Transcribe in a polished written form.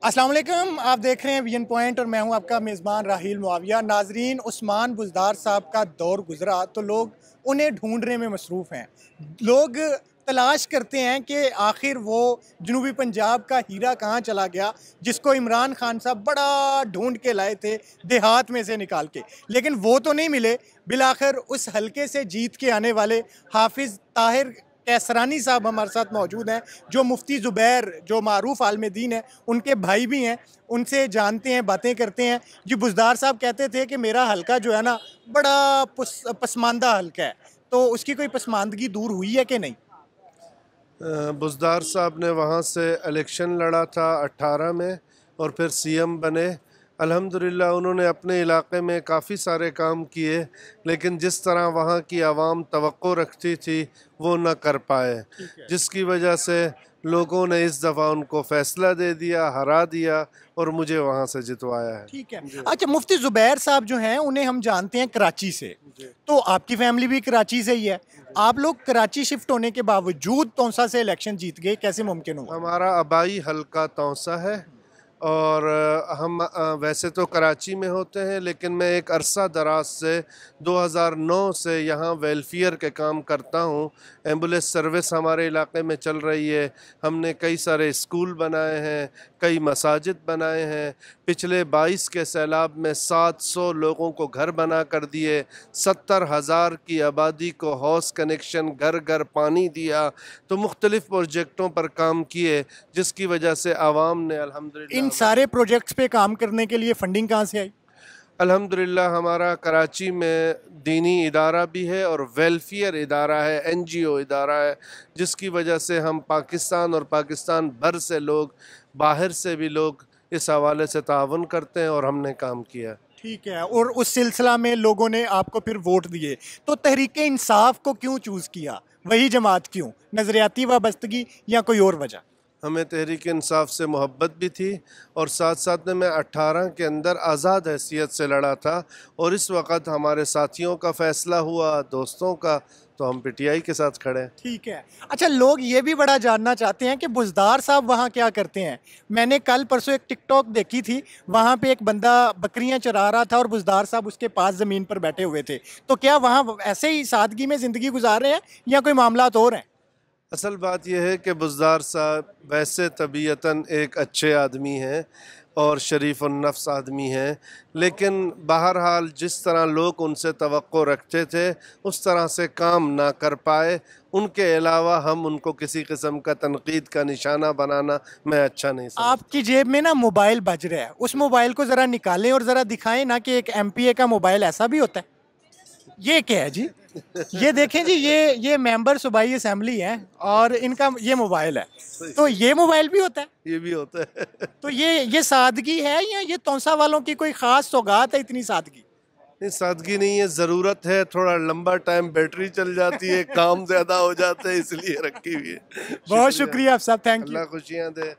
अस्सलाम वालेकुम, आप देख रहे हैं विजन पॉइंट और मैं हूं आपका मेज़बान राहील मुआविया। नाजरीन, उस्मान बुज़दार साहब का दौर गुजरा तो लोग उन्हें ढूंढने में मसरूफ़ हैं। लोग तलाश करते हैं कि आखिर वो जनूबी पंजाब का हीरा कहाँ चला गया, जिसको इमरान खान साहब बड़ा ढूंढ के लाए थे देहात में से निकाल के, लेकिन वो तो नहीं मिले। बिलाखिर उस हलके से जीत के आने वाले हाफिज़ ताहिर कैसरानी साहब हमारे साथ मौजूद हैं, जो मुफ्ती ज़ुबैर जो मारूफ आलिम दीन है उनके भाई भी हैं। उनसे जानते हैं, बातें करते हैं। जी, बुज़दार साहब कहते थे कि मेरा हलका जो है ना बड़ा पसमानदा हलका है, तो उसकी कोई पसमानदगी दूर हुई है कि नहीं? बुज़दार साहब ने वहाँ से इलेक्शन लड़ा था 18 में और फिर सीएम बने। अल्हम्दुलिल्लाह उन्होंने अपने इलाके में काफ़ी सारे काम किए, लेकिन जिस तरह वहाँ की आवाम तवक्को रखती थी वो न कर पाए, जिसकी वजह से लोगों ने इस दफ़ा उनको फ़ैसला दे दिया, हरा दिया और मुझे वहाँ से जितवाया है। ठीक है। अच्छा, मुफ्ती ज़ुबैर साहब जो हैं उन्हें हम जानते हैं कराची से, तो आपकी फैमिली भी कराची से ही है। आप लोग कराची शिफ्ट होने के बावजूद तौसा से इलेक्शन जीत गए, कैसे मुमकिन हुआ? हमारा आबाई हलका तौसा है और हम वैसे तो कराची में होते हैं, लेकिन मैं एक अरसा दराज से 2009 से यहाँ वेलफेयर के काम करता हूँ। एम्बुलेंस सर्विस हमारे इलाके में चल रही है। हमने कई सारे स्कूल बनाए हैं, कई मसाजिद बनाए हैं। पिछले 22 के सैलाब में 700 लोगों को घर बना कर दिए, 70,000 की आबादी को हौस कनेक्शन, घर घर पानी दिया। तो मुख्तलिफ़ प्रोजेक्टों पर काम किए, जिसकी वजह से आवाम ने अल्हम्दुलिल्लाह इन सारे प्रोजेक्ट्स पे काम करने के लिए फंडिंग कहाँ से आई? अल्हम्दुलिल्लाह हमारा कराची में दीनी इदारा भी है और वेलफेयर इदारा है, एनजीओ इदारा है, जिसकी वजह से हम पाकिस्तान और पाकिस्तान भर से लोग, बाहर से भी लोग इस हवाले से ताउन करते हैं और हमने काम किया। ठीक है। और उस सिलसिला में लोगों ने आपको फिर वोट दिए, तो तहरीक इंसाफ को क्यों चूज़ किया? वही जमात क्यों? नज़रियाती वाबस्तगी या कोई और वजह? हमें तहरीक इंसाफ से मोहब्बत भी थी और साथ साथ में मैं 18 के अंदर आज़ाद हैसियत से लड़ा था और इस वक्त हमारे साथियों का फ़ैसला हुआ, दोस्तों का, तो हम पीटीआई के साथ खड़े हैं। ठीक है। अच्छा, लोग ये भी बड़ा जानना चाहते हैं कि बुज़दार साहब वहाँ क्या करते हैं? मैंने कल परसों एक टिकटॉक देखी थी, वहाँ पे एक बंदा बकरियाँ चरा रहा था और बुज़दार साहब उसके पास ज़मीन पर बैठे हुए थे। तो क्या वहाँ ऐसे ही सादगी में ज़िंदगी गुजार रहे हैं या कोई मामलात और हैं? असल बात यह है कि बुज़दार साहब वैसे तबीयतन एक अच्छे आदमी हैं और शरीफ नफ्स आदमी हैं, लेकिन बहरहाल जिस तरह लोग उनसे तवक्को रखते थे उस तरह से काम ना कर पाए। उनके अलावा हम उनको किसी किस्म का तनकीद का निशाना बनाना मैं अच्छा नहीं समझता। आपकी जेब में ना मोबाइल बज रहा है, उस मोबाइल को ज़रा निकालें और ज़रा दिखाएं ना कि एक एमपीए का मोबाइल ऐसा भी होता है। ये क्या है जी? ये देखें जी, ये मेंबर सूबाई असेंबली हैं और इनका ये मोबाइल है, तो ये मोबाइल भी होता है? ये भी होता है। तो ये सादगी है या ये तौसा वालों की कोई खास सौगात है इतनी सादगी? नहीं, सादगी नहीं है, ज़रूरत है। थोड़ा लंबा टाइम बैटरी चल जाती है, काम ज़्यादा हो जाते हैं, इसलिए रखी हुई है। बहुत शुक्रिया। शुक्रिया आप साहब, थैंक यू। अल्लाह खुशियाँ दे।